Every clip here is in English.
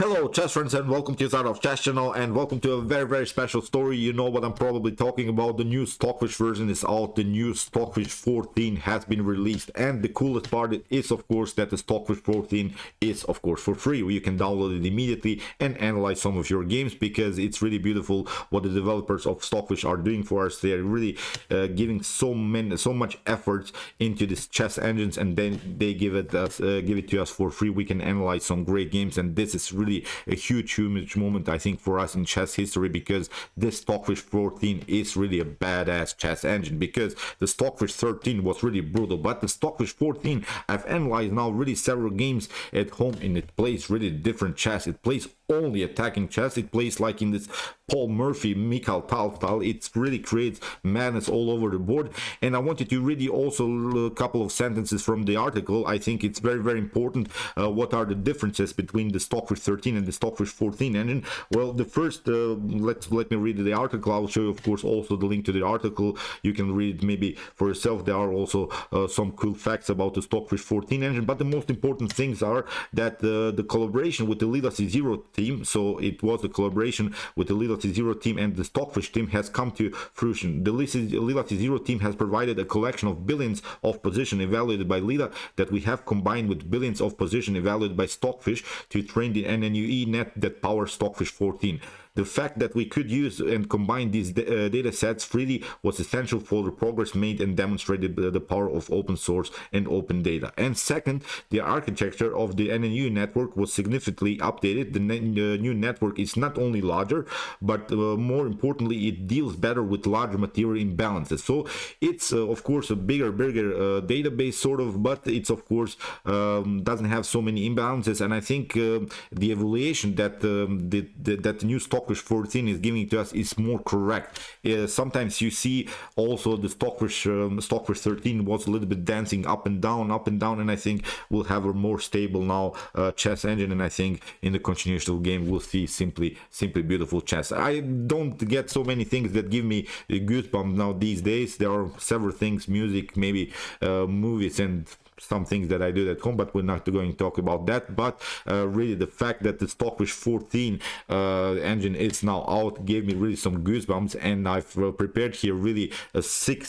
Hello chess friends and welcome to Start of Chess channel and welcome to a very special story. You know what I'm probably talking about. The new Stockfish version is out. The new Stockfish 14 has been released, and the coolest part is of course that the Stockfish 14 is of course for free. You can download it immediately and analyze some of your games because it's really beautiful what the developers of Stockfish are doing for us. They are really giving so much effort into this chess engines, and then they give it to us for free. We can analyze some great games, and this is really a huge moment I think for us in chess history, because this Stockfish 14 is really a badass chess engine, because the Stockfish 13 was really brutal, but the Stockfish 14 I've analyzed now really several games at home, and it plays really different chess. It plays only attacking chess. It plays like in this Paul Murphy, Mikhail Tal style. It really creates madness all over the board. And I wanted to read you also a couple of sentences from the article. I think it's very important. What are the differences between the Stockfish 13 and the Stockfish 14 engine? Well, the first, let me read the article. I'll show you, of course, also the link to the article. You can read it maybe for yourself. There are also some cool facts about the Stockfish 14 engine. But the most important things are that the collaboration with the Leela Chess Zero team, so it was a collaboration with the Leela Chess Zero team and the Stockfish team, has come to fruition. The Leela Chess Zero team has provided a collection of billions of positions evaluated by Leela that we have combined with billions of positions evaluated by Stockfish to train the NNUE net that powers Stockfish 14. The fact that we could use and combine these data sets freely was essential for the progress made and demonstrated the power of open source and open data. And second, the architecture of the NNUE network was significantly updated. The new network is not only larger, but more importantly, it deals better with larger material imbalances. So it's of course a bigger database sort of, but it's of course doesn't have so many imbalances. And I think the evaluation that the new Stockfish 14 is giving to us is more correct. Sometimes you see also the Stockfish 13 was a little bit dancing up and down, and I think we'll have a more stable now chess engine, and I think in the continuation of the game we'll see simply beautiful chess. I don't get so many things that give me goosebumps now these days. There are several things, music, maybe movies, and some things that I do at home, but we're not going to talk about that. But really the fact that the Stockfish 14 engine is now out gave me really some goosebumps, and I've prepared here really a sick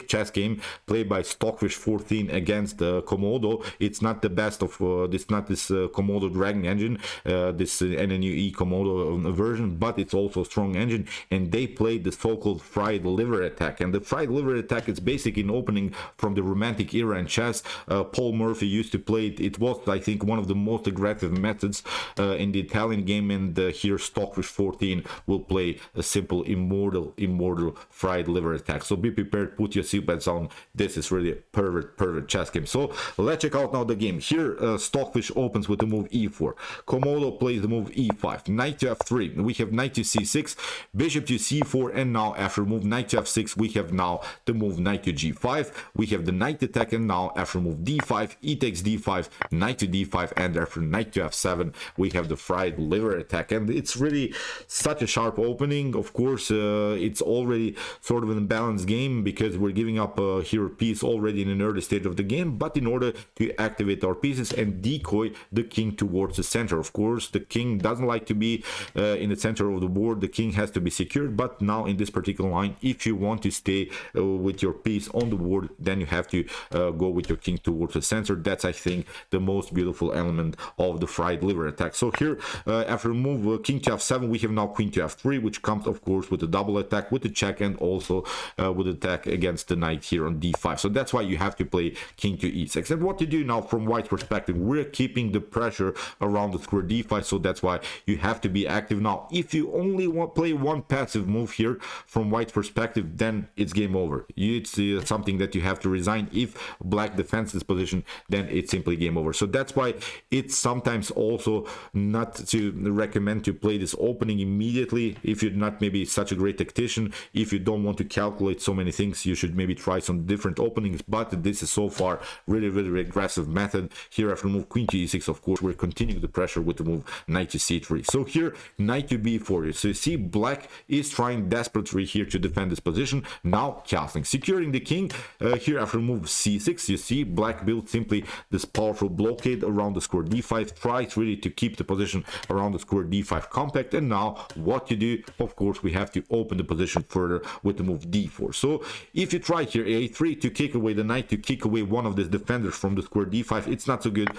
chess game played by Stockfish 14 against Komodo. It's not the best of this Komodo Dragon engine, this NNUE Komodo version, but it's also a strong engine, and they played the so-called fried liver attack. And the fried liver attack is basically an opening from the Romantic era in chess. Paul Murphy used to play it. It was, I think, one of the most aggressive methods in the Italian game, and here Stockfish 14 will play a simple immortal fried liver attack. So be prepared, put your seatbelts on. This is really a perfect chess game. So let's check out now the game. Here Stockfish opens with the move e4. Komodo plays the move e5. Knight to f3. We have knight to c6, bishop to c4, and now after move knight to f6 we have now the move knight to g5. We have the knight attack, and now after move d5, e takes d5, knight to d5, and after knight to f7 we have the fried liver attack. And it's really such a sharp opening. Of course it's already sort of an imbalanced game because we're giving up here a piece already in an early stage of the game, but in order to activate our pieces and decoy the king towards the center. Of course the king doesn't like to be in the center of the board. The king has to be secured, but now in this particular line, if you want to stay with your piece on the board, then you have to go with your king towards the center. That's, I think, the most beautiful element of the fried liver attack. So here after move king to f7 we have now queen to f3, which comes of course with a double attack, with the check, and also with attack against the knight here on d5. So that's why you have to play king to e6. And what to do now from white's perspective, we're keeping the pressure around the square d5, so that's why you have to be active. Now if you only play one passive move here from white's perspective, then it's game over. It's something that you have to resign. If black defends this position, then it's simply game over. So that's why it's sometimes also not to recommend to play this opening immediately. If you're not maybe such a great tactician, if you don't want to calculate so many things, you should maybe try some different openings. But this is so far really aggressive method. Here after move queen to e6, of course we're continuing the pressure with the move knight to c3. So here knight to b4. So you see black is trying desperately here to defend this position. Now castling, securing the king. Here after move c6, you see black built simply this powerful blockade around the square d5, tries really to keep the position around the square d5 compact. And now what you do, of course, we have to open the position further with the move d4. So if you try here a3 to kick away the knight, to kick away one of these defenders from the square d5, it's not so good.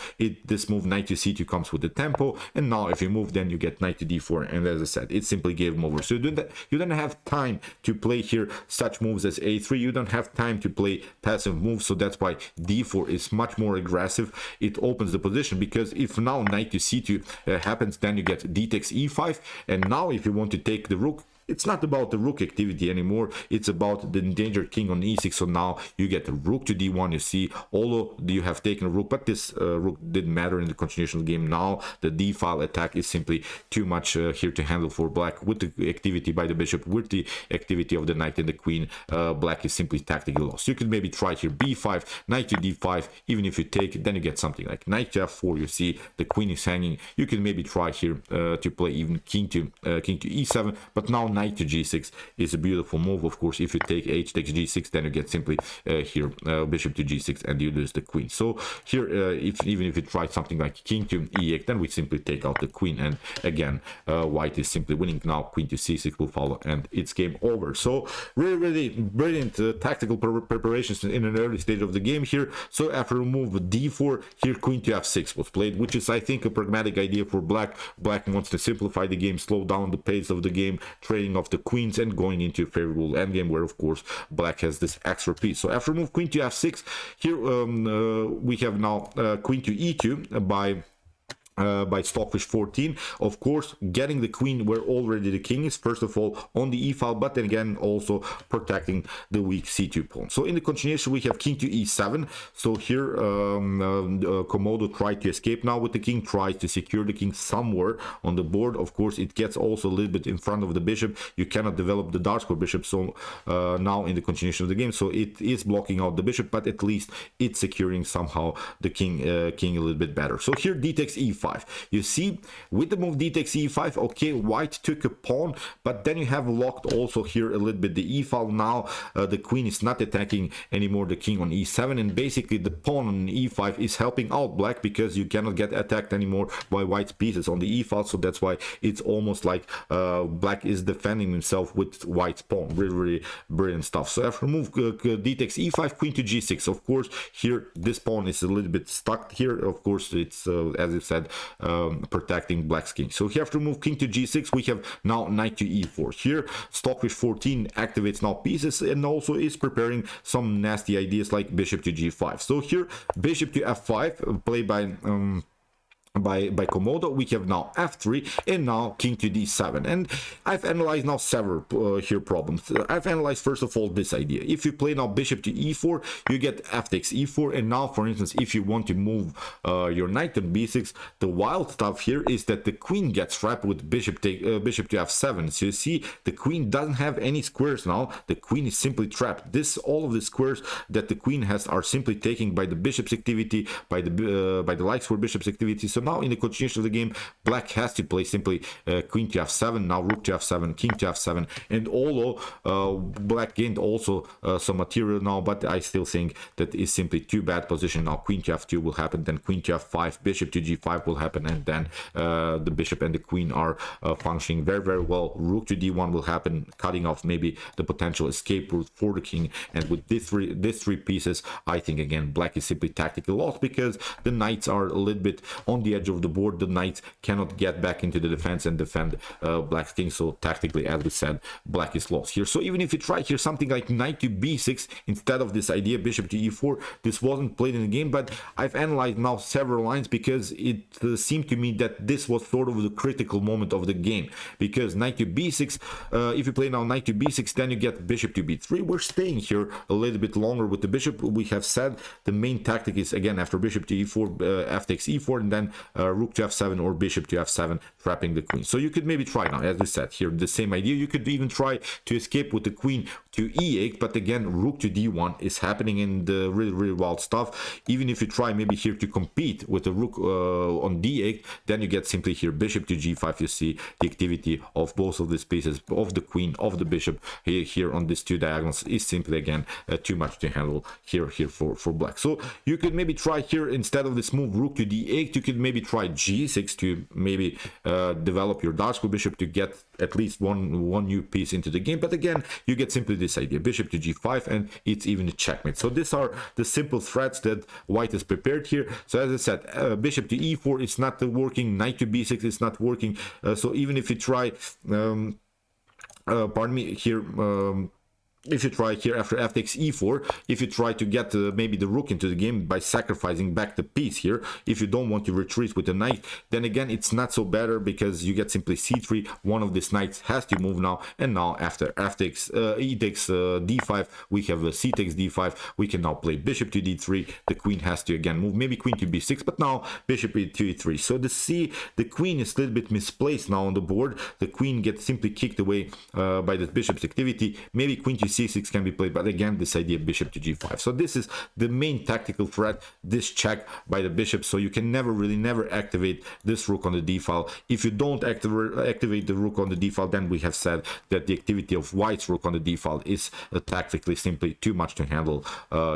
This move knight to c2 comes with the tempo, and now if you move, then you get knight to d4, and as I said, it simply game over. So you don't have time to play here such moves as a3. You don't have time to play passive moves, so that's why d4 is much more aggressive. It opens the position, because if now knight to c2 happens, then you get d takes e5, and now if you want to take the rook, it's not about the rook activity anymore, it's about the endangered king on e6. So now you get the rook to d1. You see, although you have taken a rook, but this rook didn't matter in the continuation of the game. Now the d file attack is simply too much here to handle for black. With the activity by the bishop, with the activity of the knight and the queen, black is simply tactically lost. You could maybe try here b5, knight to d5. Even if you take it, then you get something like knight to f4. You see the queen is hanging. You can maybe try here to play even king to e7, but now knight to g6 is a beautiful move. Of course, if you take h takes g6, then you get simply here bishop to g6, and you lose the queen. So here even if you try something like king to e8, then we simply take out the queen, and again white is simply winning. Now queen to c6 will follow, and it's game over. So really brilliant tactical preparations in an early stage of the game here. So after move d4, here queen to f6 was played, which is, I think, a pragmatic idea for black. Black wants to simplify the game, slow down the pace of the game, trading off the queens and going into a favorable endgame, where of course black has this extra piece. So after move queen to f6, here we have now queen to e2 by Stockfish 14. Of course, getting the queen where already the king is, first of all on the e file, but then again also protecting the weak c2 pawn. So in the continuation we have king to e7. So here Komodo tried to escape now with the king, tries to secure the king somewhere on the board. Of course, it gets also a little bit in front of the bishop. You cannot develop the dark square bishop, so now in the continuation of the game, so it is blocking out the bishop, but at least it's securing somehow the king a little bit better. So here d takes e5. You see, with the move d takes e5, okay, white took a pawn, but then you have locked also here a little bit the e file. Now the queen is not attacking anymore the king on e7, and basically the pawn on e5 is helping out black, because you cannot get attacked anymore by white's pieces on the e file. So that's why it's almost like black is defending himself with white's pawn. Really brilliant stuff. So after move d takes e5, queen to g6, of course here this pawn is a little bit stuck here. Of course, it's as I said, protecting black's king. So here after move king to g6, we have now knight to e4. Here Stockfish 14 activates now pieces, and also is preparing some nasty ideas like bishop to g5. So here bishop to f5 played by Komodo. We have now f3, and now king to d7. And I've analyzed now several here problems. I've analyzed first of all this idea. If you play now bishop to e4, you get f takes e4, and now for instance if you want to move your knight to b6, the wild stuff here is that the queen gets trapped with bishop to f7. So you see the queen doesn't have any squares now. The queen is simply trapped. All of the squares that the queen has are simply taken by the bishop's activity, by the light square bishop's activity. So now in the continuation of the game, black has to play simply queen to f7, now rook to f7, king to f7, and although black gained also some material now, but I still think that is simply too bad position. Now queen to f2 will happen, then queen to f5, bishop to g5 will happen, and then the bishop and the queen are functioning very well. Rook to d1 will happen, cutting off maybe the potential escape route for the king. And with these three pieces, I think again black is simply tactically lost, because the knights are a little bit on the edge of the board. The knights cannot get back into the defense and defend black's king. So tactically, as we said, black is lost here. So even if you try here something like knight to b6 instead of this idea bishop to e4, this wasn't played in the game, but I've analyzed now several lines, because it seemed to me that this was sort of the critical moment of the game, because knight to b6, if you play now knight to b6, then you get bishop to b3. We're staying here a little bit longer with the bishop. We have said the main tactic is again after bishop to e4, f takes e4, and then rook to f7 or bishop to f7, trapping the queen. So you could maybe try now, as we said here, the same idea. You could even try to escape with the queen to e8, but again rook to d1 is happening in the really wild stuff. Even if you try maybe here to compete with the rook on d8, then you get simply here bishop to g5. You see the activity of both of these pieces, of the queen, of the bishop here on these two diagonals is simply again too much to handle here for black. So you could maybe try here, instead of this move rook to d8, you could maybe try g6 to maybe develop your dark square bishop to get at least one new piece into the game. But again, you get simply this idea, bishop to g5, and it's even a checkmate. So these are the simple threats that white has prepared here. So as I said, bishop to e4 is not working, knight to b6 is not working. So even if you try pardon me here, if you try here after f takes e4, if you try to get maybe the rook into the game by sacrificing back the piece here, if you don't want to retreat with the knight, then again it's not so better, because you get simply c3, one of these knights has to move now. And now after f takes e takes d5, we have c takes d5, we can now play bishop to d3, the queen has to again move, maybe queen to b6, but now bishop to e3. So the queen is a little bit misplaced now on the board. The queen gets simply kicked away by the bishop's activity. Maybe queen to c6 can be played, but again this idea bishop to g5. So this is the main tactical threat, this check by the bishop. So you can never activate this rook on the d file. If you don't activate the rook on the d file, then we have said that the activity of white's rook on the d file is tactically simply too much to handle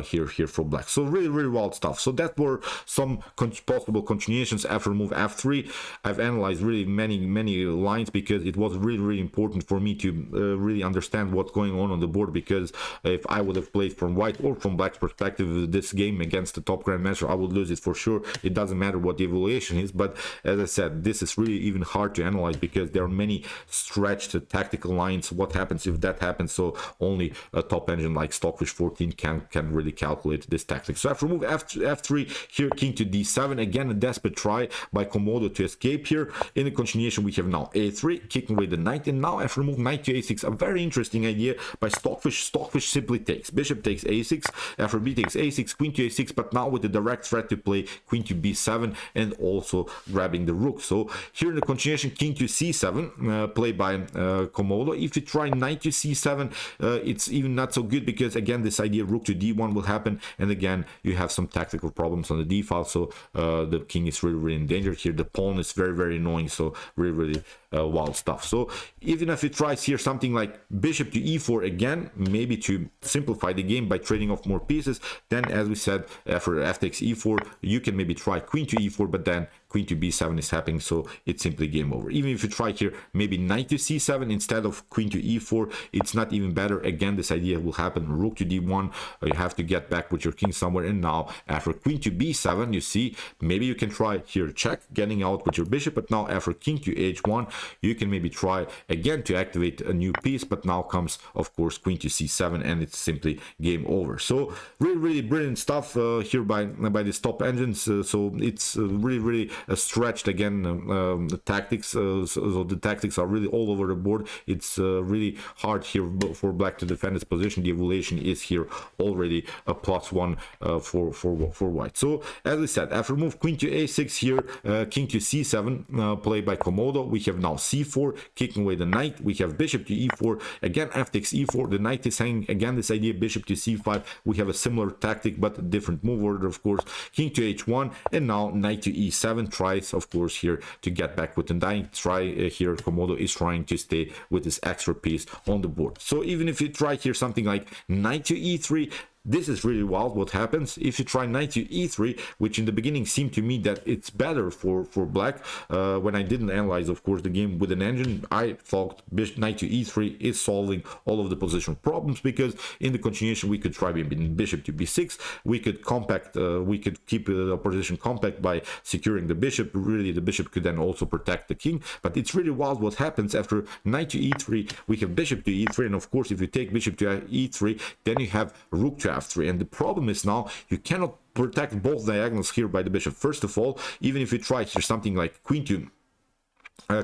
here for black. So really wild stuff. So that were some possible continuations after move f3. I've analyzed really many lines, because it was really important for me to really understand what's going on the board, because if I would have played from white or from black's perspective this game against the top grandmaster, I would lose it for sure. It doesn't matter what the evaluation is, but as I said, this is really even hard to analyze, because there are many stretched tactical lines. What happens if that happens? So only a top engine like Stockfish 14 can really calculate this tactic. So after move f3 here, king to d7, again a desperate try by Komodo to escape here. In the continuation we have now a3, kicking away the knight, and now after move knight to a6, a very interesting idea by Stockfish simply takes bishop takes a6, after b takes a6, queen to a6, but now with the direct threat to play queen to b7 and also grabbing the rook. So here in the continuation, king to c7 played by Komodo. If you try knight to c7, it's even not so good, because again this idea rook to d1 will happen, and again you have some tactical problems on the d file. So the king is really in danger here. The pawn is very annoying. So really wild stuff. So even if it tries here something like bishop to e4, again maybe to simplify the game by trading off more pieces, then as we said, after f takes e4, you can maybe try queen to e4, but then queen to b7 is happening, so it's simply game over. Even if you try here maybe knight to c7 instead of queen to e4, it's not even better. Again this idea will happen, rook to d1, you have to get back with your king somewhere. And now after queen to b7, you see maybe you can try here check, getting out with your bishop, but now after king to h1, you can maybe try again to activate a new piece, but now comes of course queen to c7, and it's simply game over. So really brilliant stuff here by these top engines. So it's really stretched again the tactics. So the tactics are really all over the board. It's really hard here for black to defend its position. The evaluation is here already a +1 for white. So as I said, after move queen to a6 here, king to c7 played by Komodo, we have now c4, kicking away the knight. We have bishop to e4, again f takes e4, the knight is hanging, again this idea bishop to c5. We have a similar tactic but a different move order, of course, king to h1, and now knight to e7, tries of course here to get back with the knight. Here Komodo is trying to stay with this extra piece on the board. So even if you try here something like knight to e3, this is really wild what happens if you try knight to e3, which in the beginning seemed to me that it's better for black. When I didn't analyze of course the game with an engine, I thought knight to e3 is solving all of the position problems, because in the continuation we could try bishop to b6, we could compact, we could keep the position compact by securing the bishop. Really the bishop could then also protect the king, but it's really wild what happens after knight to e3. We have bishop to e3, and of course if you take bishop to e3, then you have rook to f3, and the problem is now you cannot protect both diagonals here by the bishop. First of all, even if you try here something like queen to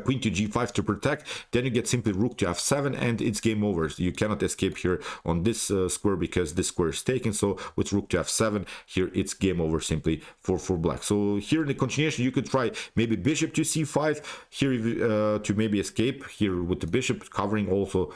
queen to g5 to protect, then you get simply rook to f7 and it's game over. So you cannot escape here on this square because this square is taken. So with rook to f7 here, it's game over simply for black. So here in the continuation, you could try maybe bishop to c5 here to maybe escape here with the bishop covering also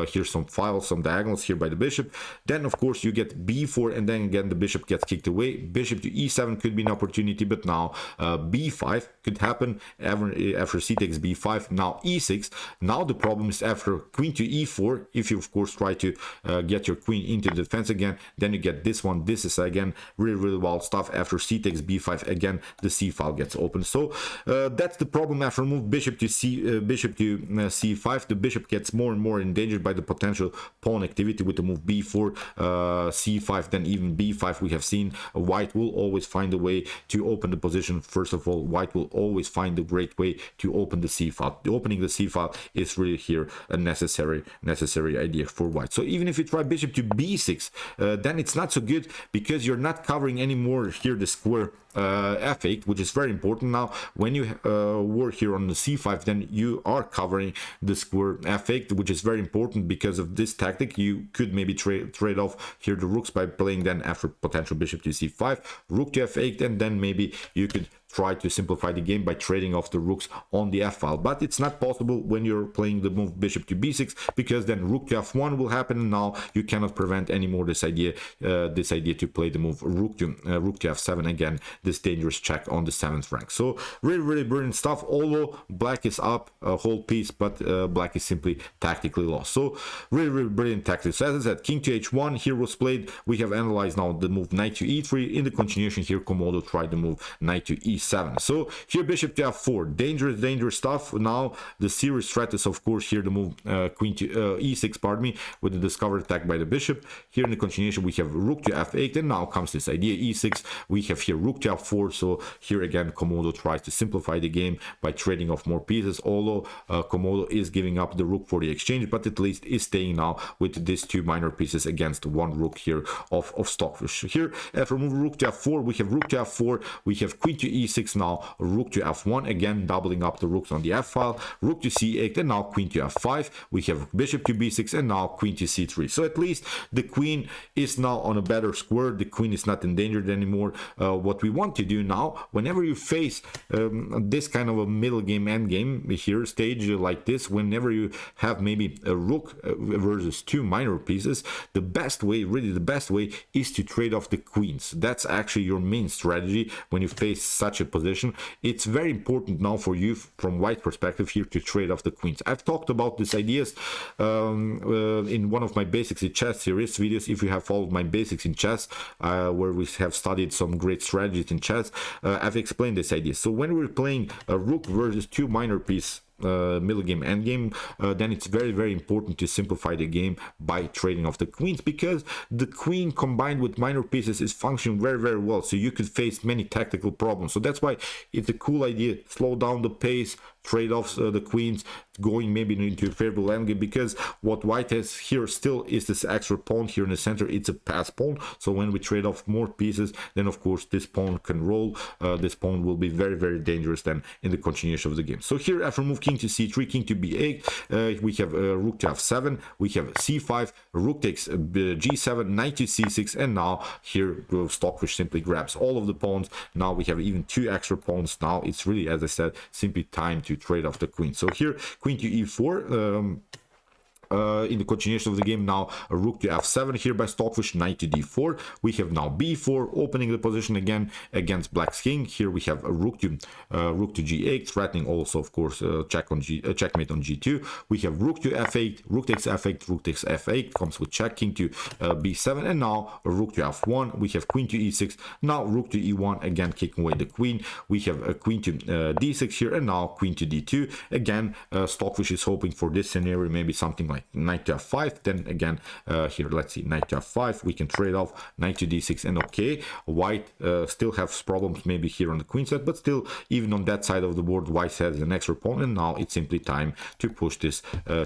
here some files, some diagonals here by the bishop. Then of course you get b4 and then again the bishop gets kicked away. Bishop to e7 could be an opportunity, but now b5 could happen after c takes b5, now e6. Now the problem is after queen to e4, if you of course try to get your queen into the defense again, then you get this one. This is again really wild stuff. After c takes b5, again the c file gets open. So that's the problem after move bishop to c5. The bishop gets more and more endangered by the potential pawn activity with the move b4, c5, then even b5. We have seen white will always find a way to open the position. First of all, white will always find a great way to open the c file. Opening the c file is really here a necessary idea for white. So even if you try bishop to b6, then it's not so good because you're not covering anymore here the square f8, which is very important. Now when you work here on the c5, then you are covering the square f8, which is very important. Because of this tactic, you could maybe trade off here the rooks by playing then after potential bishop to c5, rook to f8, and then maybe you could try to simplify the game by trading off the rooks on the f file. But it's not possible when you're playing the move bishop to b6, because then rook to f1 will happen, and now you cannot prevent anymore this idea to play the move rook to f7, again this dangerous check on the 7th rank. So really brilliant stuff, although black is up a whole piece, but black is simply tactically lost. So really brilliant tactics. So as I said, king to h1 here was played. We have analyzed now the move knight to e3. In the continuation here, Komodo tried the move knight to e7. So here bishop to f4, dangerous stuff. Now the serious threat is of course here the move queen to e6, pardon me, with the discovered attack by the bishop. Here in the continuation we have rook to f8, and now comes this idea e6. We have here rook to f4. So here again Komodo tries to simplify the game by trading off more pieces, although Komodo is giving up the rook for the exchange, but at least is staying now with these two minor pieces against one rook here of Stockfish. Here after move rook to f4, we have rook to f4, we have queen to e6, now rook to f1, again doubling up the rooks on the f file, rook to c8, and now queen to f5. We have bishop to b6, and now queen to c3. So at least the queen is now on a better square. The queen is not endangered anymore. What we want to do now, whenever you face this kind of a middle game end game here stage like this, whenever you have maybe a rook versus two minor pieces, the best way, really the best way, is to trade off the queens. That's actually your main strategy when you face such a position. It's very important now for you from white perspective here to trade off the queens. I've talked about these ideas in one of my basics in chess series videos. If you have followed my basics in chess, where we have studied some great strategies in chess, I've explained this idea. So when we're playing a rook versus two minor piece middle game end game, then it's very important to simplify the game by trading off the queens, because the queen combined with minor pieces is functioning very well. So you could face many tactical problems. So that's why it's a cool idea. Slow down the pace, trade off the queens, going maybe into a favorable endgame, because what white has here still is this extra pawn here in the center. It's a pass pawn. So when we trade off more pieces, then of course this pawn can roll. This pawn will be very dangerous then in the continuation of the game. So here after move king to c3, king to b8, we have rook to f7, we have c5, rook takes g7, knight to c6, and now here Stockfish simply grabs all of the pawns. Now we have even two extra pawns. Now it's really, as I said, simply time to trade off the queen. So here queen to e4, in the continuation of the game, now a rook to f7 here by Stockfish, knight to d4. We have now b4, opening the position again against black's king. Here we have a rook to g8, threatening also of course checkmate on g2. We have rook to f8, rook takes f8, rook takes f8, comes with check, king to b7, and now a rook to f1. We have queen to e6, now rook to e1, again kicking away the queen. We have a queen to d6 here, and now queen to d2. Again Stockfish is hoping for this scenario, maybe something like like knight to f5. Then again, here, let's see, knight to f5, we can trade off knight to d6, and okay, white still has problems maybe here on the queen side, but still, even on that side of the board, white has an extra pawn, and now it's simply time to push this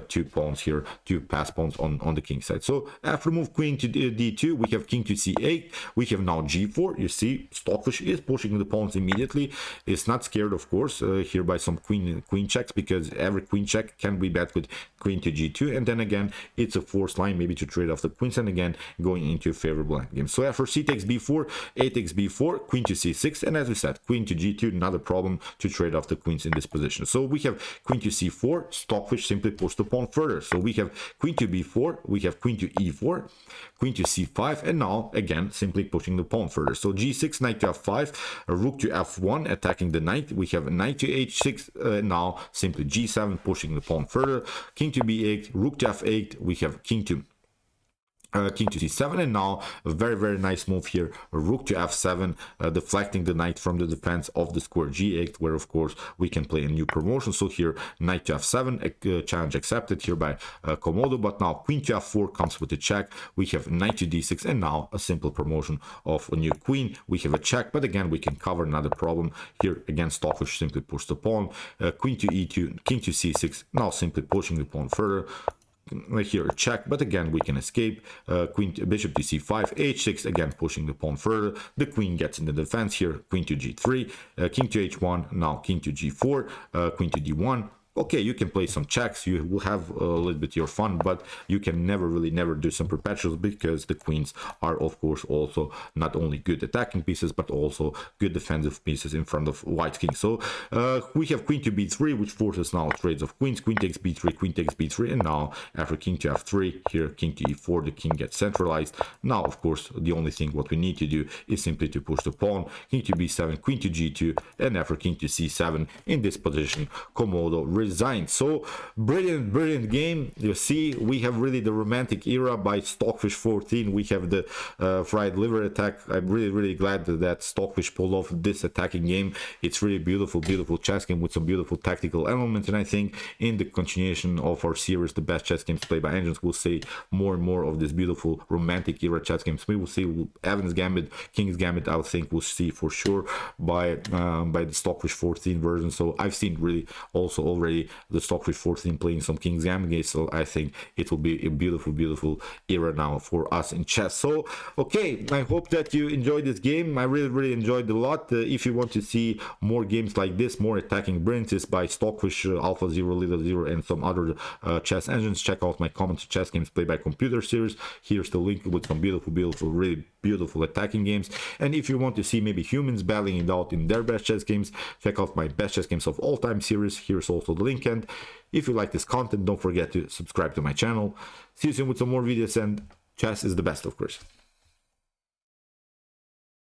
2 pawns here, 2 pass pawns on the king side. So after move queen to d2, we have king to c8, we have now g4. You see, Stockfish is pushing the pawns immediately. It's not scared, of course, here by some queen checks, because every queen check can be bet with queen to g2, and then again, it's a forced line maybe to trade off the queens, and again, going into a favorable endgame. So after c takes b4, a takes b4, queen to c6, and as we said, queen to g2, not a problem to trade off the queens in this position. So we have queen to c4, Stockfish simply pushed the pawn further. So we have queen to b4, we have queen to e4, queen to c5, and now again simply pushing the pawn further. So g6, knight to f5, rook to f1, attacking the knight. We have knight to h6, now simply g7, pushing the pawn further. King to b8, rook to f8, we have king to c7, and now a very nice move here, rook to f7, deflecting the knight from the defense of the square g8, where of course we can play a new promotion. So here knight to f7, challenge accepted here by Komodo, but now queen to f4 comes with a check. We have knight to d6, and now a simple promotion of a new queen. We have a check, but again we can cover, not a problem here. Again, Stockfish simply push the pawn, queen to e2, king to c6, now simply pushing the pawn further. Here a check, but again we can escape. Bishop to c5, h6, again pushing the pawn further. The queen gets in the defense here, queen to g3, king to h1, now king to g4, queen to d1. Okay, you can play some checks, you will have a little bit your fun, but you can never do some perpetuals, because the queens are of course also not only good attacking pieces but also good defensive pieces in front of white king. So we have queen to b3, which forces now trades of queens. Queen takes b3, queen takes b3, and now after king to f3, here king to e4, the king gets centralized. Now of course the only thing what we need to do is simply to push the pawn, king to b7, queen to g2, and after king to c7, in this position Komodo resigned. So brilliant game. You see, we have really the romantic era by Stockfish 14. We have the fried liver attack. I'm really glad that Stockfish pulled off this attacking game. It's really beautiful chess game with some beautiful tactical elements, and I think in the continuation of our series, the best chess games played by engines, we'll see more and more of this beautiful romantic era chess games. We will see Evans Gambit, King's Gambit, I think we'll see for sure by the Stockfish 14 version. So I've seen really also already the Stockfish 14 playing some King's Gambit games, so I think it will be a beautiful era now for us in chess. So okay, I hope that you enjoyed this game. I really enjoyed a lot. If you want to see more games like this, more attacking brilliances by Stockfish, AlphaZero, Leela Zero, and some other chess engines, check out my Common Chess Games Played by Computer series. Here's the link with some really beautiful attacking games. And if you want to see maybe humans battling it out in their best chess games, check out my best chess games of all time series. Here's also the link, and if you like this content, don't forget to subscribe to my channel. See you soon with some more videos, and chess is the best, of course.